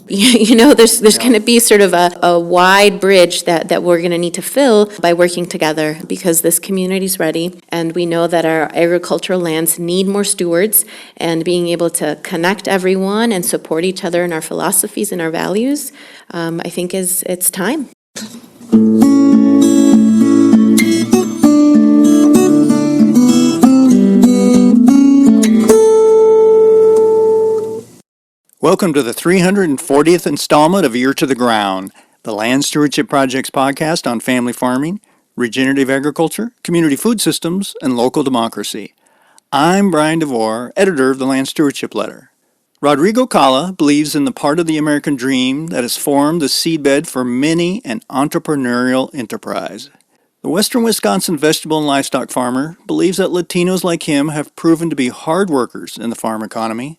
There's going to be sort of a wide bridge that we're going to need to fill by working together, because this community's ready, and we know that our agricultural lands need more stewards, and being able to connect everyone and support each other in our philosophies and our values, I think it's time. Welcome to the 340th installment of Ear to the Ground, the Land Stewardship Project's podcast on family farming, regenerative agriculture, community food systems, and local democracy. I'm Brian DeVore, editor of the Land Stewardship Letter. Rodrigo Cala believes in the part of the American dream that has formed the seedbed for many an entrepreneurial enterprise. The Western Wisconsin vegetable and livestock farmer believes that Latinos like him have proven to be hard workers in the farm economy.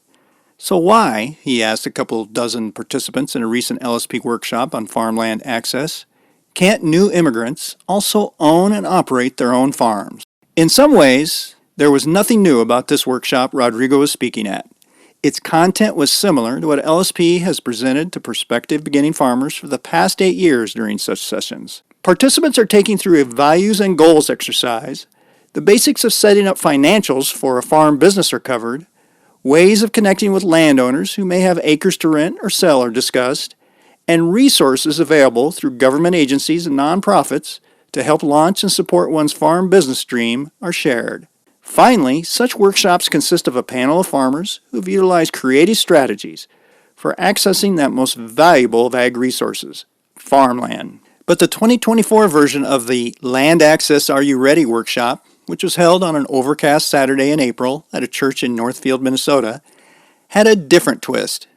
So why, he asked a couple dozen participants in a recent LSP workshop on farmland access, can't new immigrants also own and operate their own farms? In some ways, there was nothing new about this workshop Rodrigo was speaking at. Its content was similar to what LSP has presented to prospective beginning farmers for the past 8 years during such sessions. Participants are taking through a values and goals exercise. The basics of setting up financials for a farm business are covered. Ways of connecting with landowners who may have acres to rent or sell are discussed, and resources available through government agencies and nonprofits to help launch and support one's farm business dream are shared. Finally, such workshops consist of a panel of farmers who've utilized creative strategies for accessing that most valuable of ag resources, farmland. But the 2024 version of the Land Access Are You Ready workshop, which was held on an overcast Saturday in April at a church in Northfield, Minnesota, had a different twist.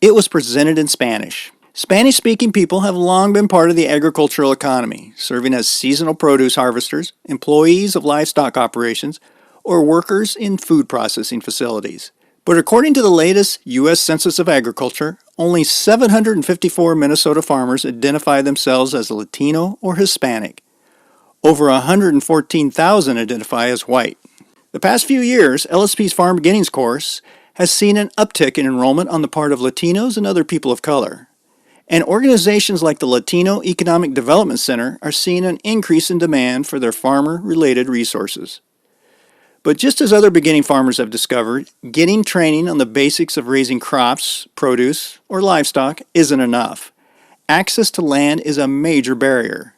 It was presented in Spanish. Spanish-speaking people have long been part of the agricultural economy, serving as seasonal produce harvesters, employees of livestock operations, or workers in food processing facilities. But according to the latest U.S. Census of Agriculture, only 754 Minnesota farmers identify themselves as Latino or Hispanic. Over 114,000 identify as white. The past few years, LSP's Farm Beginnings course has seen an uptick in enrollment on the part of Latinos and other people of color. And organizations like the Latino Economic Development Center are seeing an increase in demand for their farmer-related resources. But just as other beginning farmers have discovered, getting training on the basics of raising crops, produce, or livestock isn't enough. Access to land is a major barrier.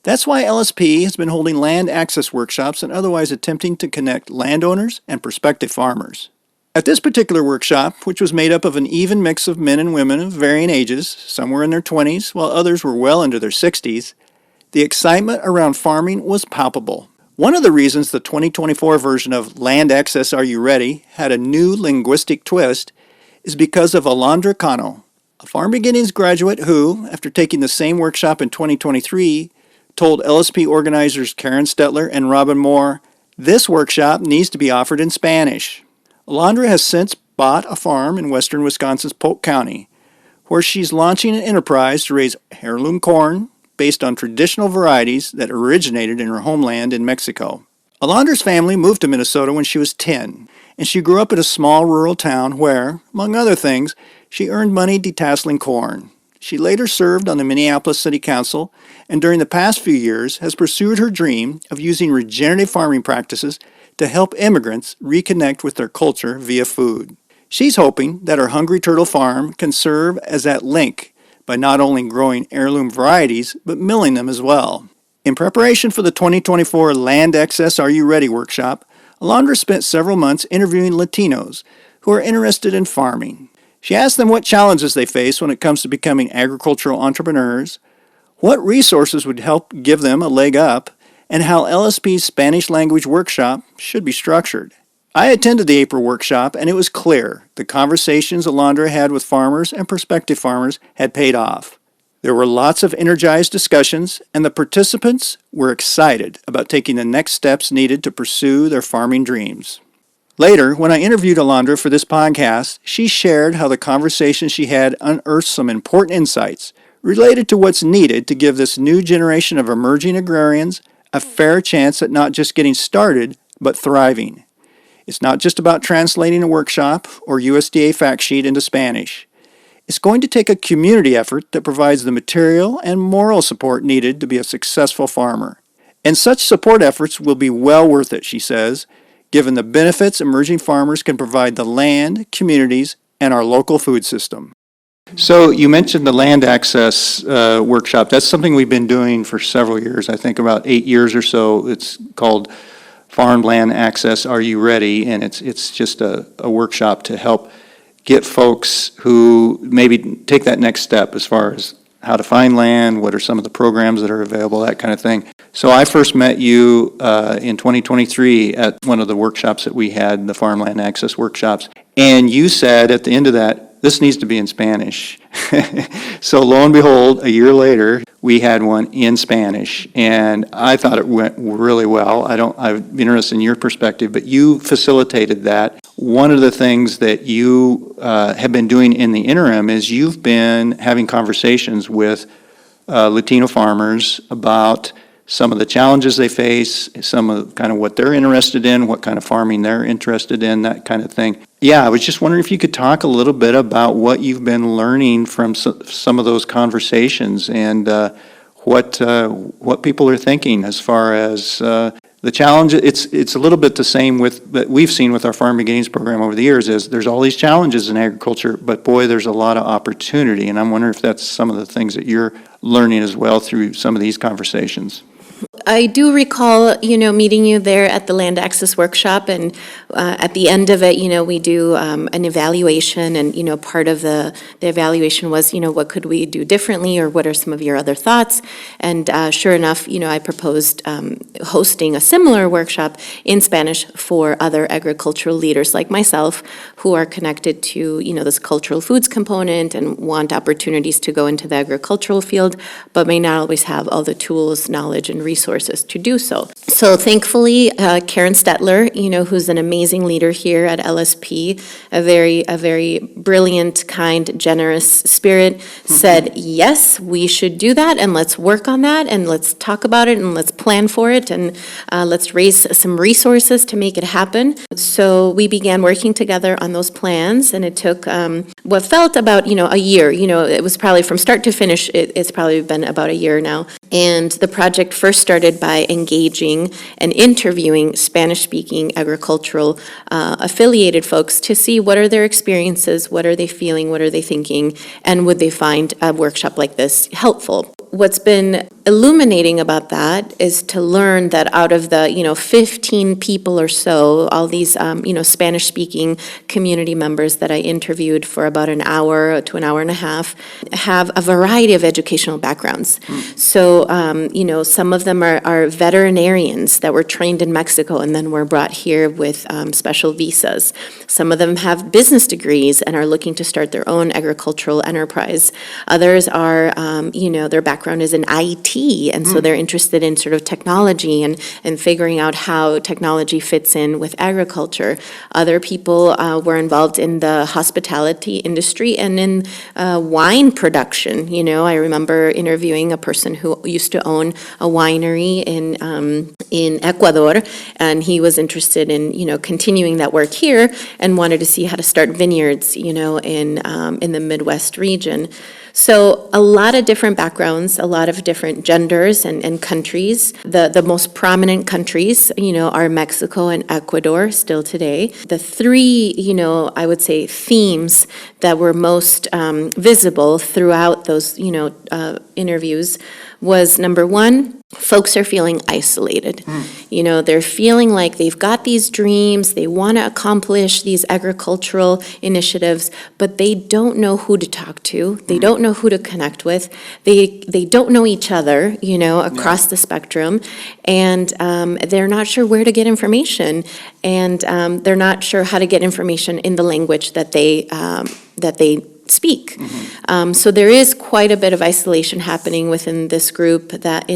That's why LSP has been holding land access workshops and otherwise attempting to connect landowners and prospective farmers. At this particular workshop, which was made up of an even mix of men and women of varying ages, some were in their 20s while others were well into their 60s, the excitement around farming was palpable. One of the reasons the 2024 version of Land Access Are You Ready had a new linguistic twist is because of Alondra Cano, a Farm Beginnings graduate who, after taking the same workshop in 2023, told LSP organizers Karen Stetler and Robin Moore, "This workshop needs to be offered in Spanish." Alondra has since bought a farm in western Wisconsin's Polk County, where she's launching an enterprise to raise heirloom corn based on traditional varieties that originated in her homeland in Mexico. Alondra's family moved to Minnesota when she was 10, and she grew up in a small rural town where, among other things, she earned money detasseling corn. She later served on the Minneapolis City Council and during the past few years has pursued her dream of using regenerative farming practices to help immigrants reconnect with their culture via food. She's hoping that her Hungry Turtle Farm can serve as that link by not only growing heirloom varieties but milling them as well. In preparation for the 2024 Land Access Are You Ready workshop, Alondra spent several months interviewing Latinos who are interested in farming. She asked them what challenges they face when it comes to becoming agricultural entrepreneurs, what resources would help give them a leg up, and how LSP's Spanish language workshop should be structured. I attended the April workshop, and it was clear the conversations Alondra had with farmers and prospective farmers had paid off. There were lots of energized discussions, and the participants were excited about taking the next steps needed to pursue their farming dreams. Later, when I interviewed Alondra for this podcast, she shared how the conversation she had unearthed some important insights related to what's needed to give this new generation of emerging agrarians a fair chance at not just getting started, but thriving. It's not just about translating a workshop or USDA fact sheet into Spanish. It's going to take a community effort that provides the material and moral support needed to be a successful farmer. And such support efforts will be well worth it, she says, given the benefits emerging farmers can provide the land, communities, and our local food system. So you mentioned the land access workshop. That's something we've been doing for several years, I think about 8 years or so. It's called Farmland Access, Are You Ready? And it's just a workshop to help get folks who maybe take that next step as far as how to find land, what are some of the programs that are available, that kind of thing. So I first met you in 2023 at one of the workshops that we had, the Farmland Access workshops, and you said at the end of that, this needs to be in Spanish. So lo and behold, a year later, we had one in Spanish, and I thought it went really well. I'd be interested in your perspective, but you facilitated that. One of the things that you have been doing in the interim is you've been having conversations with Latino farmers about some of the challenges they face, some of kind of what they're interested in, what kind of farming they're interested in, that kind of thing. Yeah, I was just wondering if you could talk a little bit about what you've been learning from some of those conversations and what people are thinking as far as the challenge. It's a little bit the same with that we've seen with our Farm Beginnings program over the years. Is there's all these challenges in agriculture, but boy, there's a lot of opportunity, and I'm wondering if that's some of the things that you're learning as well through some of these conversations. I do recall, meeting you there at the Land Access Workshop, and at the end of it, we do an evaluation, and, part of the evaluation was, what could we do differently, or what are some of your other thoughts? And sure enough, I proposed hosting a similar workshop in Spanish for other agricultural leaders like myself who are connected to, this cultural foods component and want opportunities to go into the agricultural field, but may not always have all the tools, knowledge, and resources to do so. So thankfully, Karen Stetler, who's an amazing leader here at LSP, a very brilliant, kind, generous spirit, said, yes, we should do that, and let's work on that, and let's talk about it, and let's plan for it, and let's raise some resources to make it happen. So we began working together on those plans, and it took what felt about, a year. It was probably from start to finish, it's probably been about a year now. And the project first started by engaging and interviewing Spanish-speaking agricultural affiliated folks to see what are their experiences, what are they feeling, what are they thinking, and would they find a workshop like this helpful. What's been illuminating about that is to learn that out of the 15 people or so, all these Spanish-speaking community members that I interviewed for about an hour to an hour and a half have a variety of educational backgrounds. So some of them are veterinarians that were trained in Mexico and then were brought here with special visas. Some of them have business degrees and are looking to start their own agricultural enterprise. Others are their background is in IT, and so they're interested in sort of technology and figuring out how technology fits in with agriculture. Other people were involved in the hospitality industry and in wine production. I remember interviewing a person who used to own a winery in Ecuador, and he was interested in continuing that work here and wanted to see how to start vineyards in the Midwest region. So a lot of different backgrounds, a lot of different genders and countries. The most prominent countries, are Mexico and Ecuador still today. The three, I would say themes that were most visible throughout those, interviews was number one, folks are feeling isolated. They're feeling like they've got these dreams, they want to accomplish these agricultural initiatives, but they don't know who to talk to, they don't know who to connect with, they don't know each other, across the spectrum, and they're not sure where to get information, and they're not sure how to get information in the language that they speak. So there is quite a bit of isolation happening within this group, that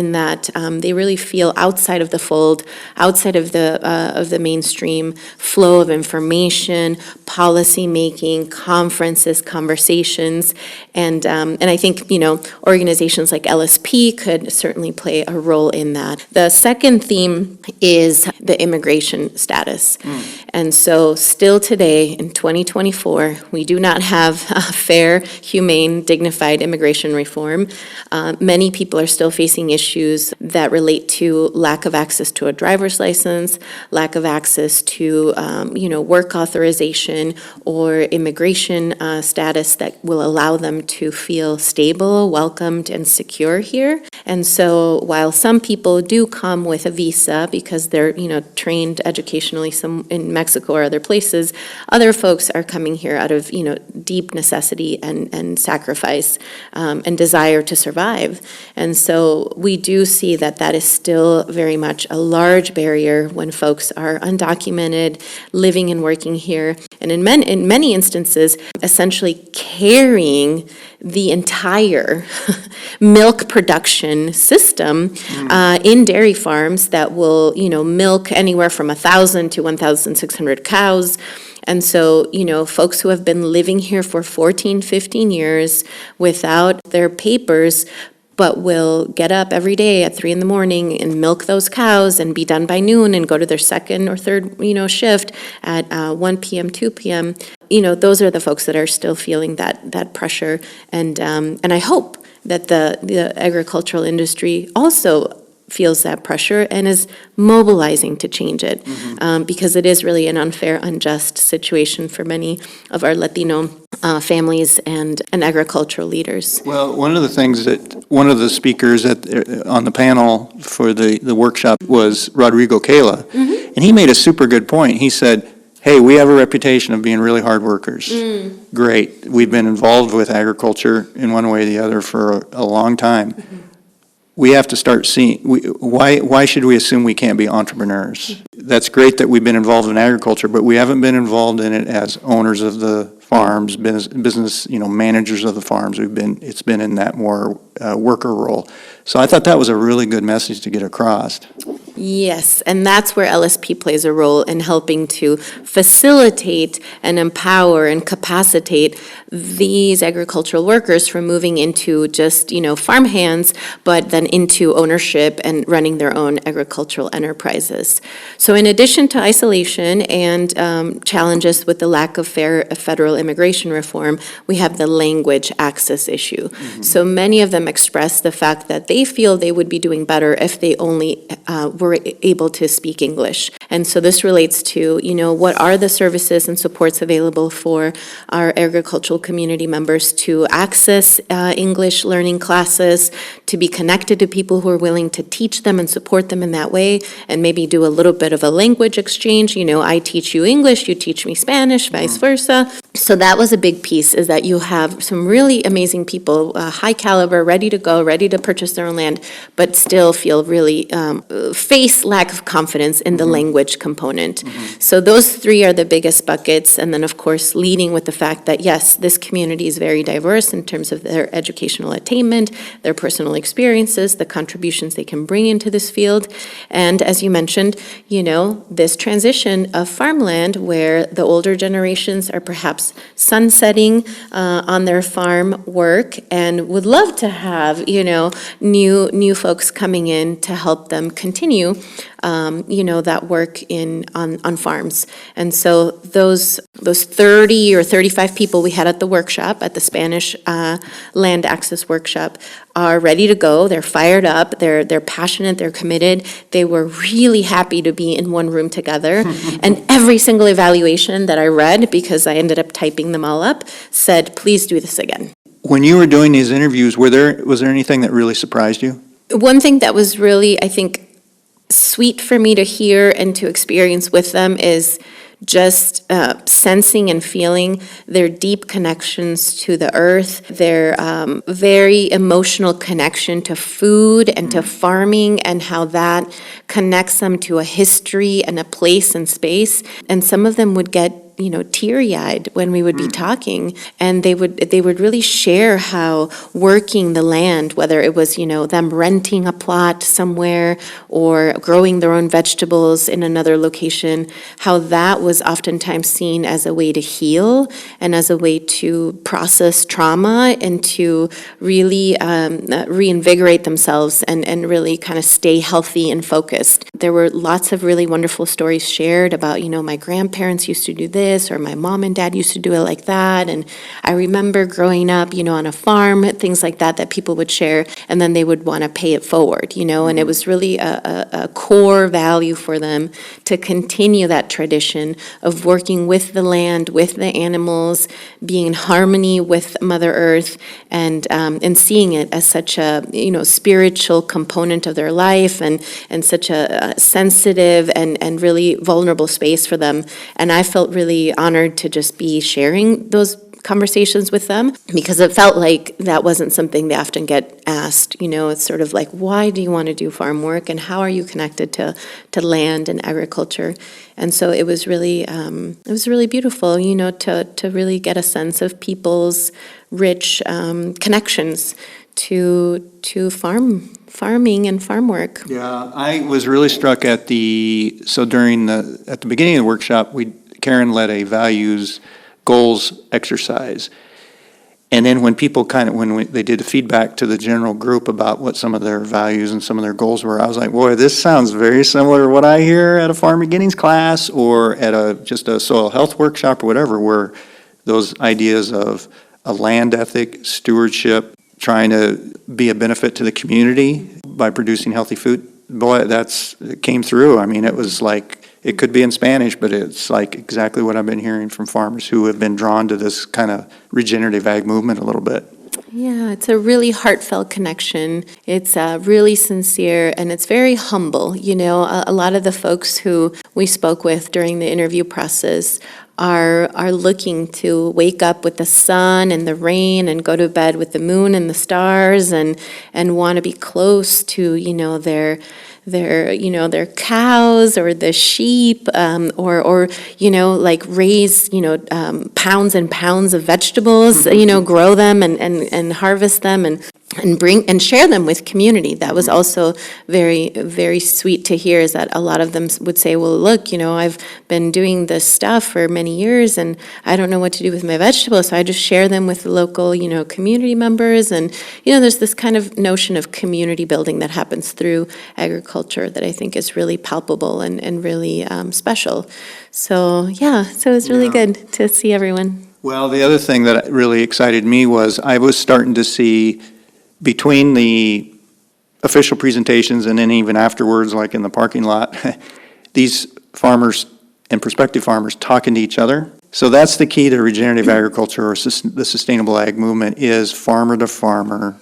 they really feel outside of the fold, outside of the mainstream flow of information, policy making, conferences, conversations, and I think, organizations like LSP could certainly play a role in that. The second theme is the immigration status. And so still today in 2024, we do not have a fair, humane, dignified immigration reform. Many people are still facing issues that relate to lack of access to a driver's license, lack of access to, work authorization or immigration status that will allow them to feel stable, welcomed, and secure here. And so while some people do come with a visa because they're, trained educationally in Mexico or other places, other folks are coming here out of, deep necessity and sacrifice and desire to survive. And so we do see that is still very much a large barrier when folks are undocumented, living and working here, and in many instances, essentially carrying the entire milk production system in dairy farms that will, milk anywhere from 1,000 to 1,600 cows. And so, folks who have been living here for 14, 15 years without their papers, but will get up every day at 3 a.m. and milk those cows and be done by noon and go to their second or third, shift at 1 p.m., 2 p.m. Those are the folks that are still feeling that pressure. And I hope that the agricultural industry also feels that pressure and is mobilizing to change it, because it is really an unfair, unjust situation for many of our Latino families and agricultural leaders. Well, one of the speakers on the panel for the workshop was Rodrigo Cala, and he made a super good point. He said, hey, we have a reputation of being really hard workers. Great. We've been involved with agriculture in one way or the other for a long time. We have to start seeing, why should we assume we can't be entrepreneurs? That's great that we've been involved in agriculture, but we haven't been involved in it as owners of the farms, business, managers of the farms. It's been in that more worker role. So I thought that was a really good message to get across. Yes, and that's where LSP plays a role in helping to facilitate and empower and capacitate these agricultural workers from moving into just, farm hands, but then into ownership and running their own agricultural enterprises. So in addition to isolation and challenges with the lack of fair federal immigration reform, we have the language access issue. So many of them express the fact that they feel they would be doing better if they only were able to speak English. And so this relates to, what are the services and supports available for our agricultural community members to access English learning classes, to be connected to people who are willing to teach them and support them in that way, and maybe do a little bit of a language exchange. I teach you English, you teach me Spanish, vice versa. So that was a big piece, is that you have some really amazing people, high caliber, ready to go, ready to purchase their own land, but still feel really face lack of confidence in the language component. So those three are the biggest buckets. And then, of course, leading with the fact that, yes, this community is very diverse in terms of their educational attainment, their personal experiences, the contributions they can bring into this field. And as you mentioned, this transition of farmland where the older generations are perhaps sunsetting on their farm work and would love to have, new folks coming in to help them continue, that work on farms. And so those 30 or 35 people we had at the workshop, at the Spanish land access workshop, are ready to go. They're fired up. They're passionate. They're committed. They were really happy to be in one room together. And every single evaluation that I read, because I ended up typing them all up, said, please do this again. When you were doing these interviews, was there anything that really surprised you? One thing that was really, I think, sweet for me to hear and to experience with them is just sensing and feeling their deep connections to the earth, their very emotional connection to food and to farming, and how that connects them to a history and a place and space. And some of them would get teary-eyed when we would be talking, and they would really share how working the land, whether it was, them renting a plot somewhere or growing their own vegetables in another location, how that was oftentimes seen as a way to heal and as a way to process trauma and to really reinvigorate themselves and really kind of stay healthy and focused. There were lots of really wonderful stories shared about, my grandparents used to do this, or my mom and dad used to do it like that. And I remember growing up, on a farm, things like that people would share, and then they would want to pay it forward, and it was really a core value for them to continue that tradition of working with the land, with the animals, being in harmony with Mother Earth, and seeing it as such a, spiritual component of their life, and such a sensitive and really vulnerable space for them. And I felt really honored to just be sharing those conversations with them, because it felt like that wasn't something they often get asked. It's sort of like, why do you want to do farm work, and how are you connected to land and agriculture? And so it was really beautiful, to really get a sense of people's rich connections to farming and farm work. Yeah, I was really struck at the beginning of the workshop, Karen led a values goals exercise. And then when people they did the feedback to the general group about what some of their values and some of their goals were, I was like, boy, this sounds very similar to what I hear at a farm beginnings class or at just a soil health workshop or whatever, where those ideas of a land ethic, stewardship, trying to be a benefit to the community by producing healthy food. Boy, it came through. I mean, it was like, it could be in Spanish, but it's like exactly what I've been hearing from farmers who have been drawn to this kind of regenerative ag movement a little bit. Yeah, it's a really heartfelt connection. It's really sincere, and it's very humble. A lot of the folks who we spoke with during the interview process are looking to wake up with the sun and the rain and go to bed with the moon and the stars, and want to be close to, their cows or the sheep, or like raise, pounds and pounds of vegetables, grow them and harvest them and bring and share them with community. That was also very, very sweet to hear, is that a lot of them would say, well, look, I've been doing this stuff for many years and I don't know what to do with my vegetables, so I just share them with the local, community members. And, there's this kind of notion of community building that happens through agriculture that I think is really palpable and really special. So, so it's really good to see everyone. Well, the other thing that really excited me was I was starting to see, between the official presentations and then even afterwards, like in the parking lot, these farmers and prospective farmers talking to each other. So that's the key to regenerative agriculture, or the sustainable ag movement, is farmer to farmer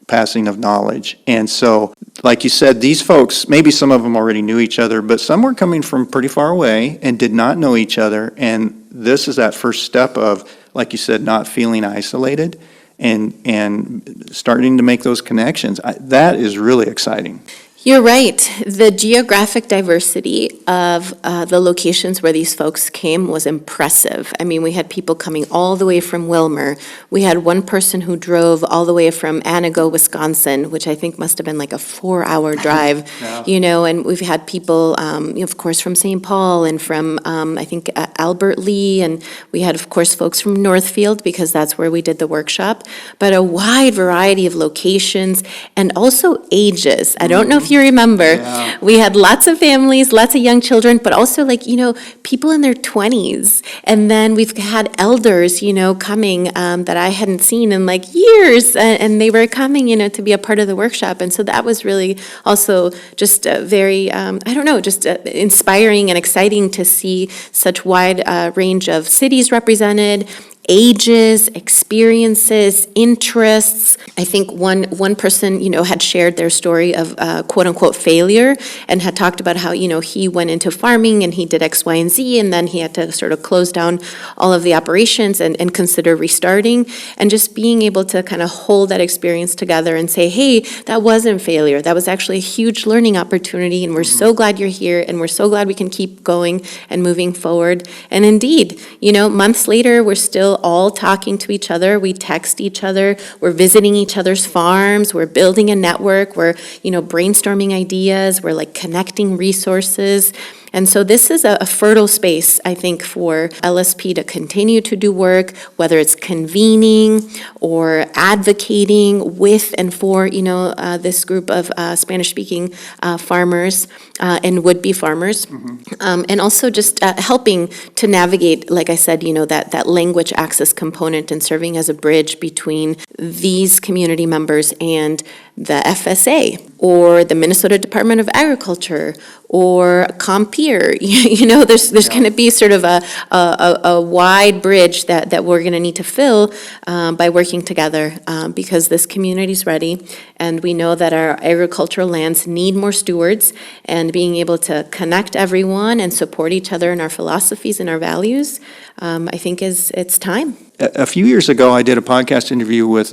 passing of knowledge. And so, like you said, these folks, maybe some of them already knew each other, but some were coming from pretty far away and did not know each other. And this is that first step of, like you said, not feeling isolated and starting to make those connections. That is really exciting. You're right. The geographic diversity of the locations where these folks came was impressive. I mean, we had people coming all the way from Wilmer. We had one person who drove all the way from Anago, Wisconsin, which I think must have been like a 4-hour drive, Yeah. And we've had people, of course, from St. Paul and from, I think, Albert Lee, and we had, of course, folks from Northfield, because that's where we did the workshop, but a wide variety of locations and also ages. I don't know if you remember, Yeah. we had lots of families, lots of young children, but also people in their 20s. And then we've had elders, coming that I hadn't seen in years, and they were coming, to be a part of the workshop. And so that was really also just very, inspiring and exciting to see such wide range of cities represented, ages, experiences, interests. I think one person, had shared their story of quote unquote failure and had talked about how, he went into farming and he did X, Y, and Z, and then he had to sort of close down all of the operations and consider restarting, and just being able to kind of hold that experience together and say, hey, that wasn't failure. That was actually a huge learning opportunity, and we're so glad you're here, and we're so glad we can keep going and moving forward. And indeed, months later, we're still all talking to each other. We text each other. We're visiting each other's farms. We're building a network. We're, brainstorming ideas. We're like connecting resources. And so this is a fertile space, I think, for LSP to continue to do work, whether it's convening or advocating with and for, this group of Spanish-speaking farmers and would-be farmers. And also just helping to navigate, like I said, that language access component and serving as a bridge between these community members and the FSA or the Minnesota Department of Agriculture or Compeer. There's going to be sort of a wide bridge that we're going to need to fill by working together because this community's ready, and we know that our agricultural lands need more stewards, and being able to connect everyone and support each other in our philosophies and our values, I think it's time. A few years ago, I did a podcast interview with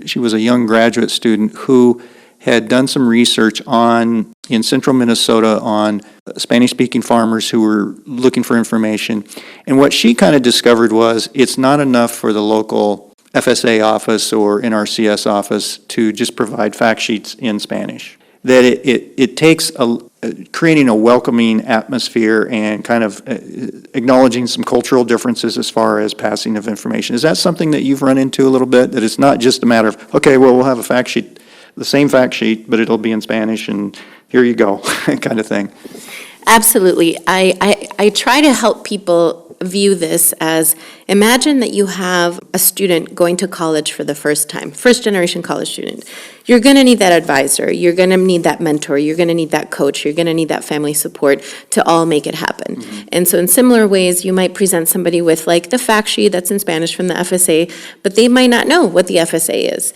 she was a young graduate student who had done some research in central Minnesota on Spanish-speaking farmers who were looking for information. And what she kind of discovered was it's not enough for the local FSA office or NRCS office to just provide fact sheets in Spanish. That it takes creating a welcoming atmosphere and kind of acknowledging some cultural differences as far as passing of information. Is that something that you've run into a little bit? That it's not just a matter of, okay, well, we'll have a fact sheet, the same fact sheet, but it'll be in Spanish, and here you go, kind of thing. Absolutely. I try to help people view this as, imagine that you have a student going to college for the first time, first generation college student. You're going to need that advisor, you're going to need that mentor, you're going to need that coach, you're going to need that family support to all make it happen. And so in similar ways, you might present somebody with like the fact sheet that's in Spanish from the FSA, but they might not know what the FSA is.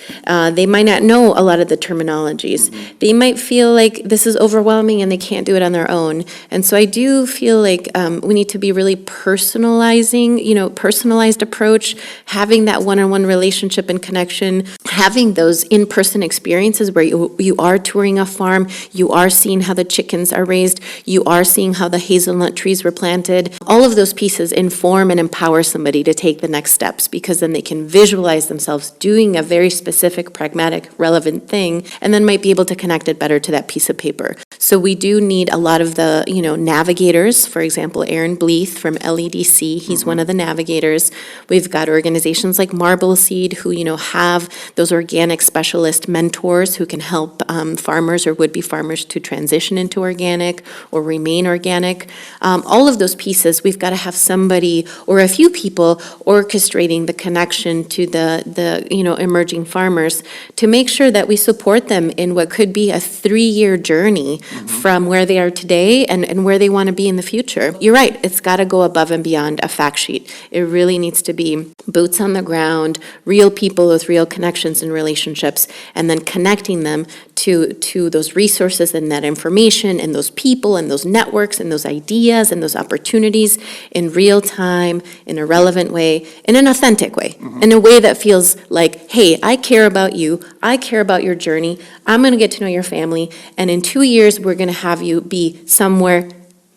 They might not know a lot of the terminologies. They might feel like this is overwhelming and they can't do it on their own. And so I do feel like we need to be really personalizing, personalized approach, having that one-on-one relationship and connection, having those in-person experiences where you are touring a farm, you are seeing how the chickens are raised, you are seeing how the hazelnut trees were planted. All of those pieces inform and empower somebody to take the next steps, because then they can visualize themselves doing a very specific, pragmatic, relevant thing, and then might be able to connect it better to that piece of paper. So we do need a lot of the, navigators. For example, Aaron Bleeth from LEDC, he's one of the navigators. We've got organizations like Marble Seed who, have those organic specialist mentors who can help farmers or would-be farmers to transition into organic or remain organic. All of those pieces, we've got to have somebody or a few people orchestrating the connection to the emerging farmers to make sure that we support them in what could be a 3-year journey from where they are today and where they want to be in the future. You're right, it's got to go above and beyond a fact sheet. It really needs to be boots on the ground, real people with real connections and relationships, and then connecting them to those resources and that information and those people and those networks and those ideas and those opportunities in real time, in a relevant way, in an authentic way, in a way that feels like, hey, I care about you, I care about your journey, I'm going to get to know your family, and in 2 years we're going to have you be somewhere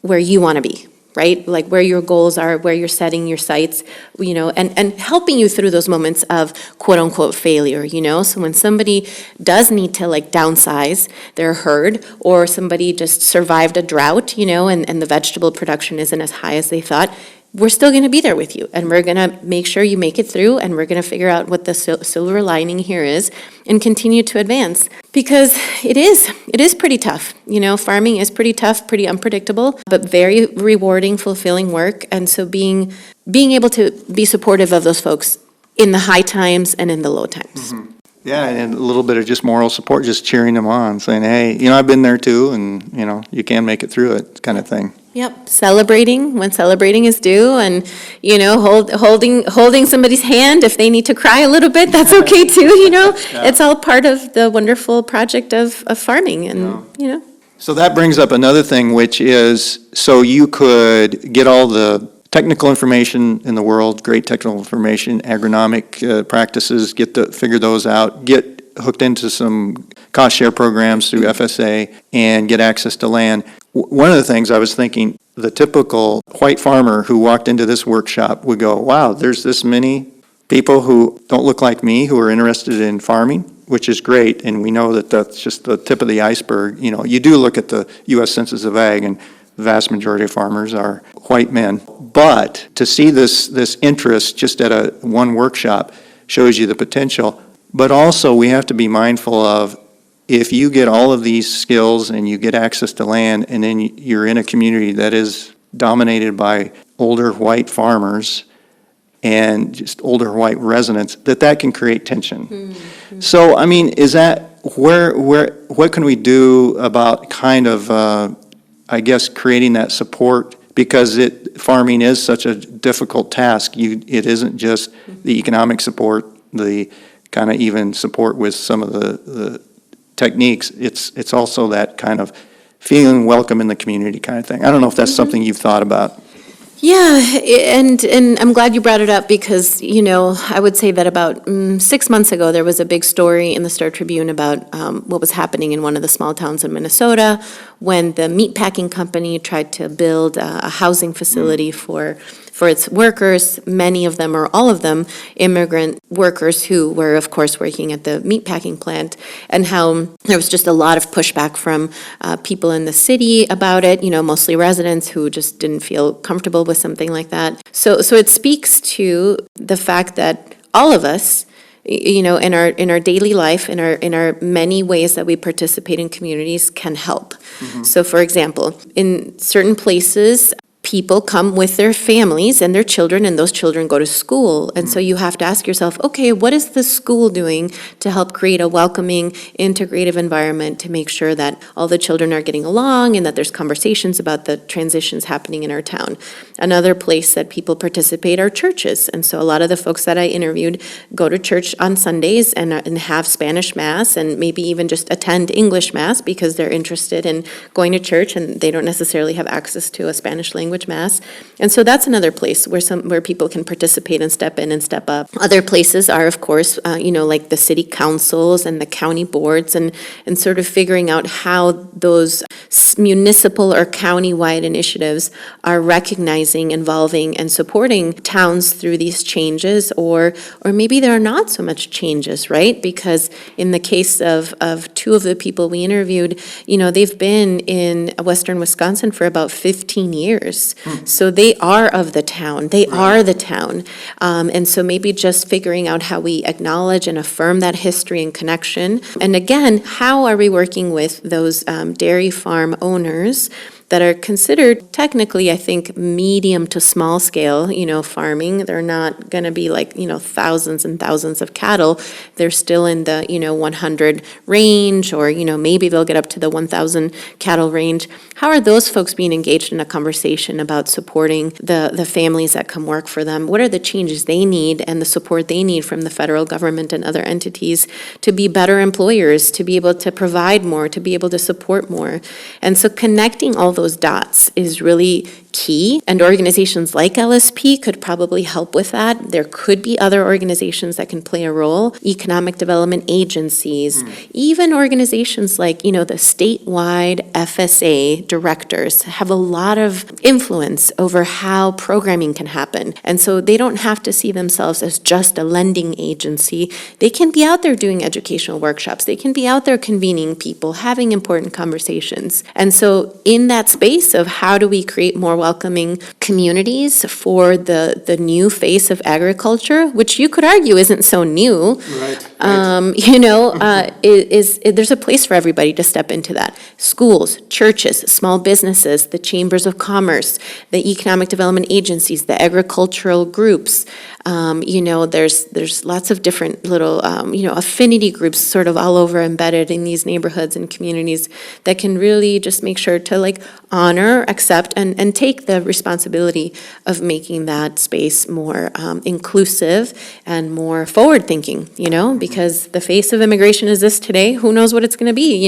where you want to be. Right? Like where your goals are, where you're setting your sights, and helping you through those moments of quote unquote failure, So when somebody does need to like downsize their herd, or somebody just survived a drought, and the vegetable production isn't as high as they thought, we're still going to be there with you, and we're going to make sure you make it through, and we're going to figure out what the silver lining here is and continue to advance, because it is pretty tough. Farming is pretty tough, pretty unpredictable, but very rewarding, fulfilling work. And so being able to be supportive of those folks in the high times and in the low times. Yeah, and a little bit of just moral support, just cheering them on, saying, hey, I've been there too, and, you can make it through it, kind of thing. Yep, celebrating when celebrating is due, and holding somebody's hand if they need to cry a little bit, that's okay too. It's all part of the wonderful project of farming, and. So that brings up another thing, which is, so you could get all the technical information in the world, great technical information, agronomic practices, figure those out, get hooked into some cost share programs through FSA, and get access to land. One of the things I was thinking, the typical white farmer who walked into this workshop would go, wow, there's this many people who don't look like me who are interested in farming, which is great, and we know that that's just the tip of the iceberg. You do look at the U.S. Census of Ag, and the vast majority of farmers are white men. But to see this interest just at one workshop shows you the potential. But also, we have to be mindful of, if you get all of these skills and you get access to land, and then you're in a community that is dominated by older white farmers and just older white residents, that can create tension. Mm-hmm. So, I mean, is that what can we do about kind of, I guess, creating that support? Because farming is such a difficult task. It isn't just the economic support, the kind of even support with some of the techniques. It's also that kind of feeling welcome in the community kind of thing. I don't know if that's something you've thought about. Yeah, and I'm glad you brought it up, because, I would say that about 6 months ago, there was a big story in the Star Tribune about what was happening in one of the small towns in Minnesota when the meatpacking company tried to build a housing facility for its workers, many of them or all of them immigrant workers who were, of course, working at the meatpacking plant, and how there was just a lot of pushback from people in the city about it, mostly residents who just didn't feel comfortable with something like that. So it speaks to the fact that all of us, in our daily life, in our many ways that we participate in communities, can help. Mm-hmm. So, for example, in certain places, people come with their families and their children, and those children go to school. And so you have to ask yourself, okay, what is the school doing to help create a welcoming, integrative environment to make sure that all the children are getting along and that there's conversations about the transitions happening in our town? Another place that people participate are churches. And so a lot of the folks that I interviewed go to church on Sundays and have Spanish Mass, and maybe even just attend English Mass because they're interested in going to church and they don't necessarily have access to a Spanish language Mass. And so that's another place where people can participate and step in and step up. Other places are, of course, like the city councils and the county boards, and sort of figuring out how those municipal or county-wide initiatives are recognizing, involving, and supporting towns through these changes, or maybe there are not so much changes, right? Because in the case of two of the people we interviewed, they've been in Western Wisconsin for about 15 years. So they are of the town. They are the town. And so maybe just figuring out how we acknowledge and affirm that history and connection. And again, how are we working with those dairy farm owners that are considered technically, I think, medium to small scale, farming. They're not going to be like, thousands and thousands of cattle. They're still in the, 100 range, or, maybe they'll get up to the 1,000 cattle range. How are those folks being engaged in a conversation about supporting the families that come work for them? What are the changes they need and the support they need from the federal government and other entities to be better employers, to be able to provide more, to be able to support more? And so connecting all those dots is really key, and organizations like LSP could probably help with that. There could be other organizations that can play a role, economic development agencies, even organizations like, the statewide FSA directors have a lot of influence over how programming can happen. And so they don't have to see themselves as just a lending agency. They can be out there doing educational workshops. They can be out there convening people, having important conversations. And so in that space of how do we create more welcoming communities for the new face of agriculture, which you could argue isn't so new. Right. There's a place for everybody to step into that. Schools, churches, small businesses, the chambers of commerce, the economic development agencies, the agricultural groups, There's lots of different little, affinity groups sort of all over embedded in these neighborhoods and communities that can really just make sure to honor, accept, and take the responsibility of making that space more inclusive and more forward-thinking, because the face of immigration is this today. Who knows what it's going to be,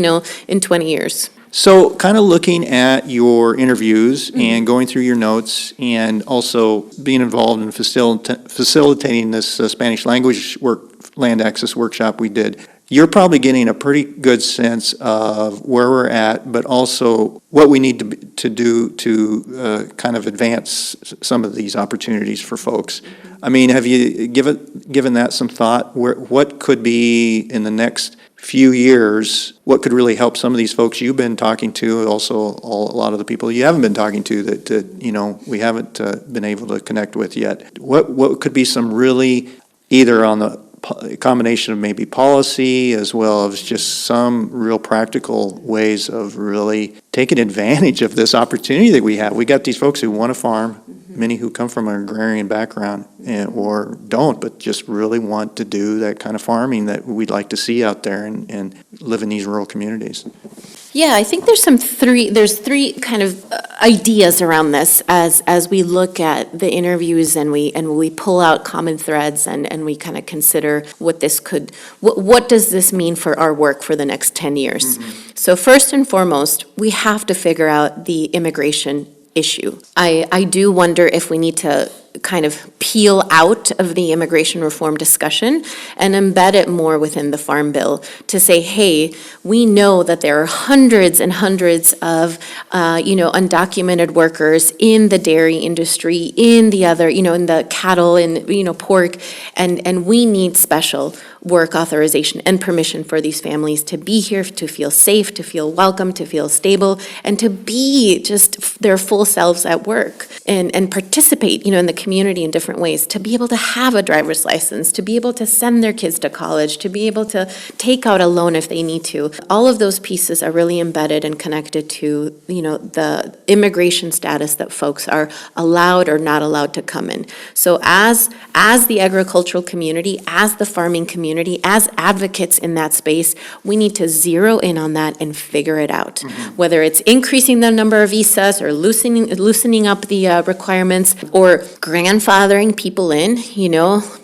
in 20 years. So kind of looking at your interviews and going through your notes and also being involved in facilitating this Spanish language land access workshop we did, you're probably getting a pretty good sense of where we're at, but also what we need to do to kind of advance some of these opportunities for folks. I mean, have you given that some thought? What could be in the next few years, what could really help some of these folks you've been talking to, also a lot of the people you haven't been talking to that we haven't been able to connect with yet? What could be some really, either on the combination of maybe policy as well as just some real practical ways of really taking advantage of this opportunity that we have? We got these folks who want to farm, many who come from an agrarian background or don't, but just really want to do that kind of farming that we'd like to see out there and live in these rural communities. Yeah, I think there's three kind of ideas around this as we look at the interviews and we pull out common threads and we kind of consider what does this mean for our work for the next 10 years. So first and foremost, we have to figure out the immigration issue. I do wonder if we need to kind of peel out of the immigration reform discussion and embed it more within the Farm Bill to say, hey, we know that there are hundreds and hundreds of, undocumented workers in the dairy industry, in the other, in the cattle and, pork, and we need special work authorization and permission for these families to be here, to feel safe, to feel welcome, to feel stable, and to be just their full selves at work and participate, in the community in different ways, to be able to have a driver's license, to be able to send their kids to college, to be able to take out a loan if they need to. All of those pieces are really embedded and connected to, the immigration status that folks are allowed or not allowed to come in. So as the agricultural community, as the farming community, as advocates in that space, we need to zero in on that and figure it out. Whether it's increasing the number of visas or loosening up the requirements or grandfathering people in,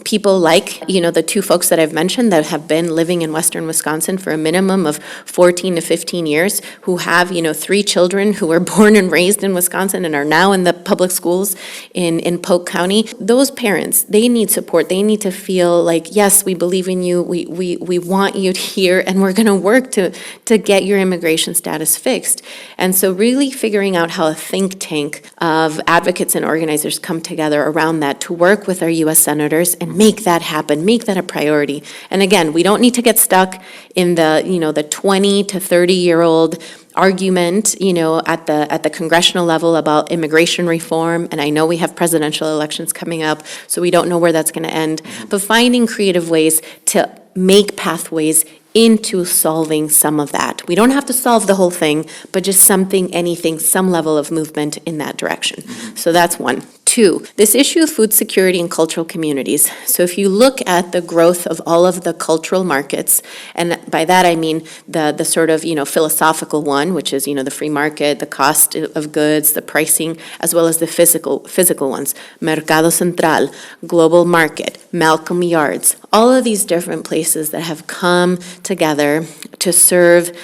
people like, the two folks that I've mentioned that have been living in Western Wisconsin for a minimum of 14 to 15 years, who have, 3 children who were born and raised in Wisconsin and are now in the public schools in Polk County. Those parents, they need support. They need to feel like, yes, we believe in you, we want you here, and we're going to work to get your immigration status fixed. And so really figuring out how a think tank of advocates and organizers come together around that to work with our U.S. senators and make that happen, make that a priority. And again, we don't need to get stuck in the 20 to 30-year-old argument, at the congressional level about immigration reform. And I know we have presidential elections coming up, so we don't know where that's going to end. But finding creative ways to make pathways into solving some of that. We don't have to solve the whole thing, but just anything, some level of movement in that direction. So that's one. 2, this issue of food security and cultural communities. So if you look at the growth of all of the cultural markets, and by that I mean the sort of, philosophical one, which is, the free market, the cost of goods, the pricing, as well as the physical ones, Mercado Central, global market, Malcolm Yards, all of these different places that have come together to serve,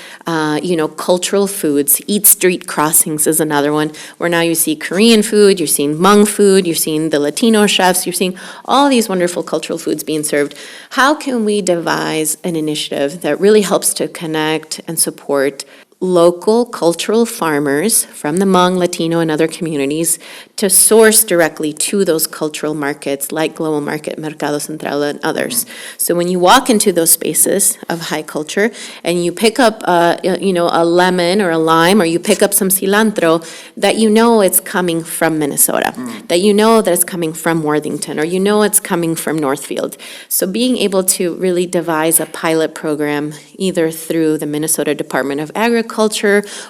cultural foods. Eat Street Crossings is another one, where now you see Korean food, you're seeing Hmong food, you're seeing the Latino chefs, you're seeing all these wonderful cultural foods being served. How can we devise an initiative that really helps to connect and support local cultural farmers from the Hmong, Latino, and other communities to source directly to those cultural markets like Global Market, Mercado Central, and others. So when you walk into those spaces of high culture and you pick up a lemon or a lime, or you pick up some cilantro, that it's coming from Minnesota, that that it's coming from Worthington, or it's coming from Northfield. So being able to really devise a pilot program either through the Minnesota Department of Agriculture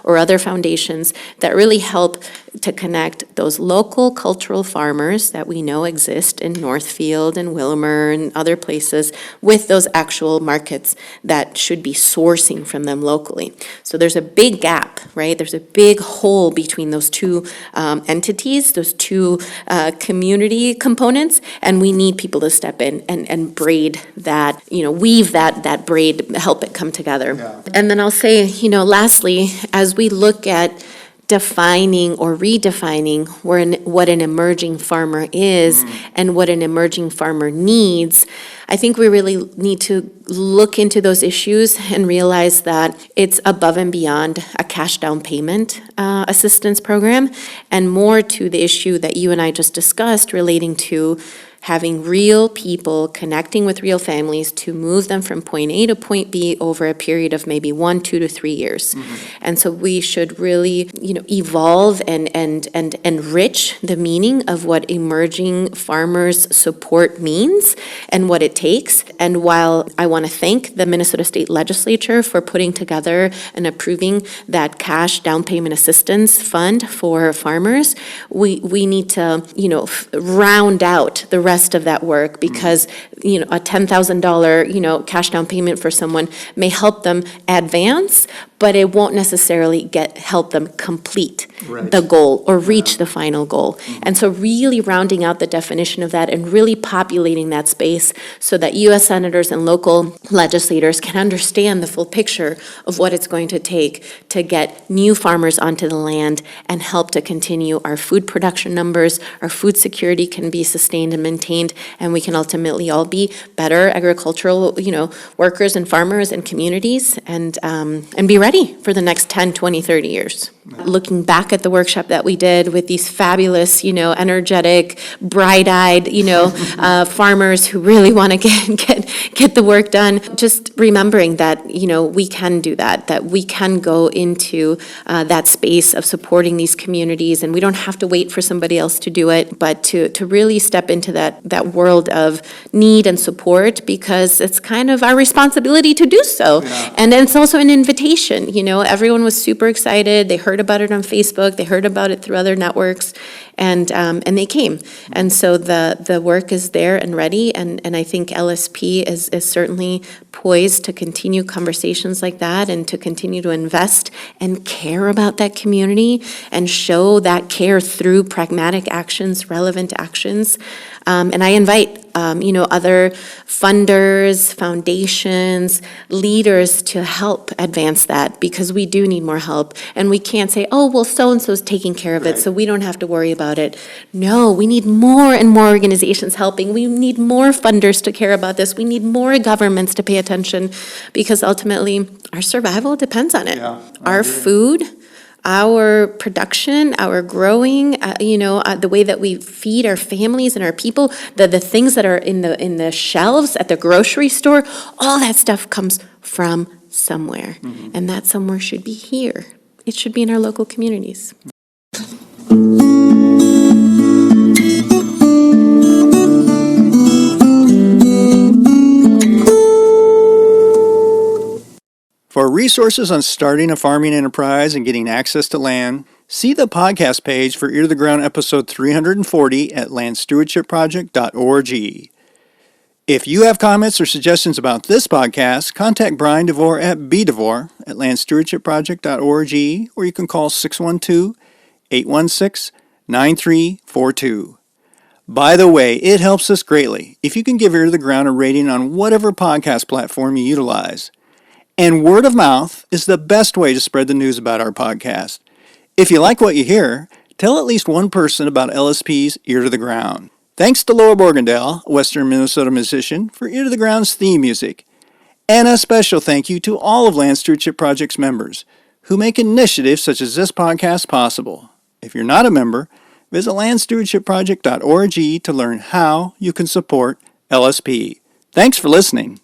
or other foundations that really help to connect those local cultural farmers that we know exist in Northfield and Wilmer and other places with those actual markets that should be sourcing from them locally. So there's a big gap, right? There's a big hole between those two entities, those two community components, and we need people to step in and braid that, weave that braid, help it come together. Yeah. And then I'll say, lastly, as we look at defining or redefining what an emerging farmer is and what an emerging farmer needs, I think we really need to look into those issues and realize that it's above and beyond a cash down payment assistance program, and more to the issue that you and I just discussed relating to having real people connecting with real families to move them from point A to point B over a period of maybe 1, 2 to 3 years. And so we should really, evolve and enrich the meaning of what emerging farmers support means and what it takes. And while I want to thank the Minnesota State Legislature for putting together and approving that cash down payment assistance fund for farmers, we need to, round out the rest of that work, because a $10,000 cash down payment for someone may help them advance, but it won't necessarily help them complete the goal or reach the final goal. And so really rounding out the definition of that and really populating that space so that U.S. senators and local legislators can understand the full picture of what it's going to take to get new farmers onto the land and help to continue our food production numbers, our food security can be sustained and maintained, and we can ultimately all be better agricultural, workers and farmers and communities, and be ready for the next 10, 20, 30 years. Looking back at the workshop that we did with these fabulous, energetic, bright-eyed, farmers who really want to get the work done, just remembering that, we can do that we can go into that space of supporting these communities, and we don't have to wait for somebody else to do it, but to really step into that world of need and support, because it's kind of our responsibility to do so. Yeah. And then it's also an invitation, everyone was super excited, they heard about it on Facebook, they heard about it through other networks, and they came. And so the work is there and ready, and I think LSP is certainly poised to continue conversations like that and to continue to invest and care about that community and show that care through pragmatic actions, relevant actions. And I invite other funders, foundations, leaders to help advance that, because we do need more help. And we can't say, oh, well, so-and-so's taking care of it, so we don't have to worry about it. No, we need more and more organizations helping. We need more funders to care about this. We need more governments to pay attention, because ultimately our survival depends on it. Yeah, our food, our production, our growing, the way that we feed our families and our people, the things that are in the shelves at the grocery store, all that stuff comes from somewhere. And that somewhere should be here. It should be in our local communities. For resources on starting a farming enterprise and getting access to land, see the podcast page for Ear to the Ground episode 340 at landstewardshipproject.org. If you have comments or suggestions about this podcast, contact Brian DeVore at bdevore@landstewardshipproject.org, or you can call 612-816-9342. By the way, it helps us greatly if you can give Ear to the Ground a rating on whatever podcast platform you utilize. And word of mouth is the best way to spread the news about our podcast. If you like what you hear, tell at least one person about LSP's Ear to the Ground. Thanks to Laura Borgendale, a Western Minnesota musician, for Ear to the Ground's theme music. And a special thank you to all of Land Stewardship Project's members who make initiatives such as this podcast possible. If you're not a member, visit landstewardshipproject.org to learn how you can support LSP. Thanks for listening.